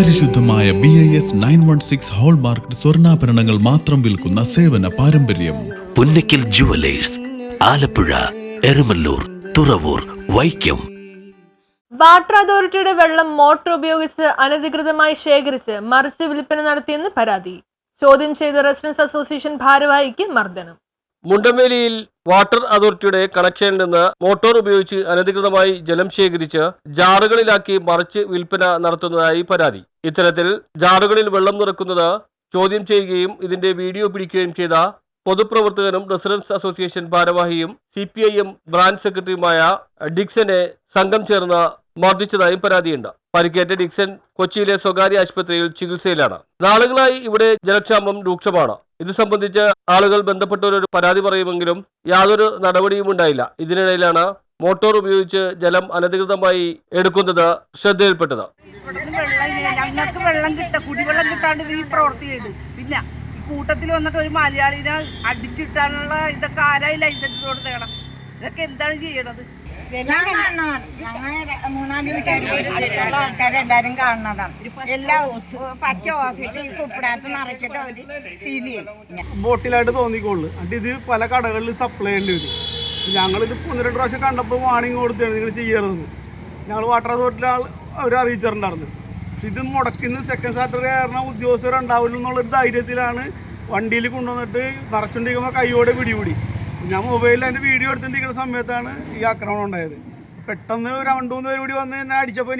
പരിശുദ്ധമായ BIS 916 hallmark സ്വർണ്ണാഭരണങ്ങൾ മാത്രം വിൽക്കുന്ന സേവന പാരമ്പര്യം. പുന്നക്കൽ ജുവലേഴ്സ്, ആലപ്പുഴ, എരമല്ലൂർ, തുറവൂർ, വൈക്കം. വാട്ടർ അതോറിറ്റിയുടെ വെള്ളം മോട്ടോർ ഉപയോഗിച്ച് അനധികൃതമായി ശേഖരിച്ച് മറിച്ച് വിൽപ്പന നടത്തിയെന്ന് പരാതി. ചോദ്യം ചെയ്ത റെസിഡൻസ് അസോസിയേഷൻ ഭാരവാഹിക്ക് മർദ്ദനം. മുണ്ടമേലിയിൽ വാട്ടർ അതോറിറ്റിയുടെ കണക്ഷനിൽ നിന്ന് മോട്ടോർ ഉപയോഗിച്ച് അനധികൃതമായി ജലം ശേഖരിച്ച് ജാറുകളിലാക്കി മറിച്ച് വിൽപ്പന നടത്തുന്നതായി പരാതി. ഇത്തരത്തിൽ ജാറുകളിൽ വെള്ളം നിറക്കുന്നത് ചോദ്യം ചെയ്യുകയും ഇതിന്റെ വീഡിയോ പിടിക്കുകയും ചെയ്ത പൊതുപ്രവർത്തകനും റെസിഡൻസ് അസോസിയേഷൻ ഭാരവാഹിയും CPIM ബ്രാഞ്ച് സെക്രട്ടറിയുമായ ഡിക്സനെ സംഘം ചേർന്ന് മർദ്ദിച്ചതായും പരാതിയുണ്ട്. പരിക്കേറ്റ ഡിക്സൺ കൊച്ചിയിലെ സ്വകാര്യ ആശുപത്രിയിൽ ചികിത്സയിലാണ്. നാളുകളായി ഇവിടെ ജലക്ഷാമം രൂക്ഷമാണ്. ഇത് സംബന്ധിച്ച് ആളുകൾ ബന്ധപ്പെട്ടവരോട് പരാതി പറയുമെങ്കിലും യാതൊരു നടപടിയും ഉണ്ടായില്ല. ഇതിനിടയിലാണ് മോട്ടോർ ഉപയോഗിച്ച് ജലം അനധികൃതമായി എടുക്കുന്നത് ശ്രദ്ധയിൽപ്പെട്ടത്. ഞങ്ങൾക്ക് കുടിവെള്ളം കിട്ടാണ്ട് ഈ പ്രവൃത്തി ചെയ്ത് പിന്നെ കൂട്ടത്തിൽ വന്നിട്ട് ഒരു മലയാളിനെ അടിച്ചിട്ടാനുള്ള ഇതൊക്കെ ആരായി ലൈസൻസ് കൊടുത്തേക്കണം? ഇതൊക്കെ എന്താണ് ചെയ്യണത്? ആൾക്കാരെല്ലാരും കാണുന്നതാണ്. എല്ലാ പച്ച ഓഫീസിൽ കുപ്പിടത്ത് നിറച്ചിട്ട് അവര് സീൽ ചെയ്യും. ബോട്ടിലായിട്ട് തോന്നിക്കോളൂ. എന്നിട്ട് ഇത് പല കടകളിൽ സപ്ലൈ ചെയ്യേണ്ടി വരും. ഞങ്ങളിത് 1-2 പ്രാവശ്യം കണ്ടപ്പോൾ വാണിംഗ് കൊടുത്താണ് നിങ്ങൾ ചെയ്യരുതെന്ന്. ഞങ്ങൾ വാട്ടർ അതോറിറ്റി അവർ അറിയിച്ചിട്ടുണ്ടായിരുന്നു. ഇത് മുടക്കുന്ന സെക്കൻഡ് സാറ്റർഡേ കാരണം ഉദ്യോഗസ്ഥരുണ്ടാവില്ല എന്നുള്ളൊരു ധൈര്യത്തിലാണ് വണ്ടിയിൽ കൊണ്ടുവന്നിട്ട് നിറച്ചുകൊണ്ടിരിക്കുമ്പോൾ കൈയോടെ പിടികൂടി. ഞാൻ മൊബൈലിൽ അതിൻ്റെ വീഡിയോ എടുത്തിട്ടിരിക്കുന്ന സമയത്താണ് ഈ ആക്രമണം ഉണ്ടായത്. പെട്ടെന്ന് 2-3 പേര് കൂടി വന്ന് എന്നെ അടിച്ചപ്പോൾ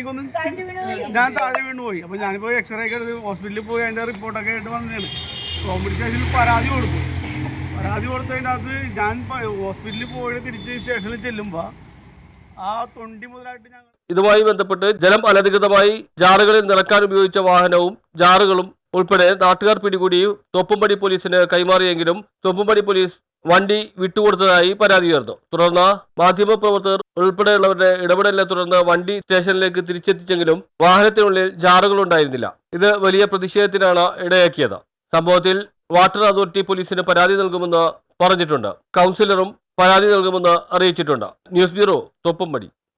ഞാൻ താഴെ വീണു പോയി. അപ്പോൾ ഞാനിപ്പോൾ എക്സ്റേ ഒക്കെ എടുത്ത് ഹോസ്പിറ്റലിൽ പോയി അതിൻ്റെ റിപ്പോർട്ടൊക്കെ ആയിട്ട് വന്നതാണ്. കോമ്പറ്റി സ്റ്റേഷനിൽ പരാതി കൊടുത്തതിൻ്റെ അകത്ത് ഞാൻ ഹോസ്പിറ്റലിൽ പോയി തിരിച്ച് സ്റ്റേഷനിൽ ചെല്ലുമ്പോൾ ആ തൊണ്ടി മുതലായിട്ട് ഞങ്ങൾ ഇതുമായി ബന്ധപ്പെട്ട് ജലം അനധികൃതമായി ജാറുകളിൽ നിറക്കാൻ ഉപയോഗിച്ച വാഹനവും ജാറുകളും ഉൾപ്പെടെ നാട്ടുകാർ പിടികൂടി തോപ്പുംപടി പോലീസിന് കൈമാറിയെങ്കിലും തോപ്പുംപടി പോലീസ് വണ്ടി വിട്ടുകൊടുത്തതായി പരാതി ഉയർന്നു. തുടർന്ന് മാധ്യമപ്രവർത്തകർ ഉൾപ്പെടെയുള്ളവരുടെ ഇടപെടലിനെ തുടർന്ന് വണ്ടി സ്റ്റേഷനിലേക്ക് തിരിച്ചെത്തിച്ചെങ്കിലും വാഹനത്തിനുള്ളിൽ ജാറുകൾ ഉണ്ടായിരുന്നില്ല. ഇത് വലിയ പ്രതിഷേധത്തിനാണ് ഇടയാക്കിയത്. സംഭവത്തിൽ വാട്ടർ അതോറിറ്റി പോലീസിന് പരാതി നൽകുമെന്ന് പറഞ്ഞിട്ടുണ്ട്. കൗൺസിലറും പരാതി നൽകുമെന്ന് അറിയിച്ചിട്ടുണ്ട്. News bureau, Thoppumpady.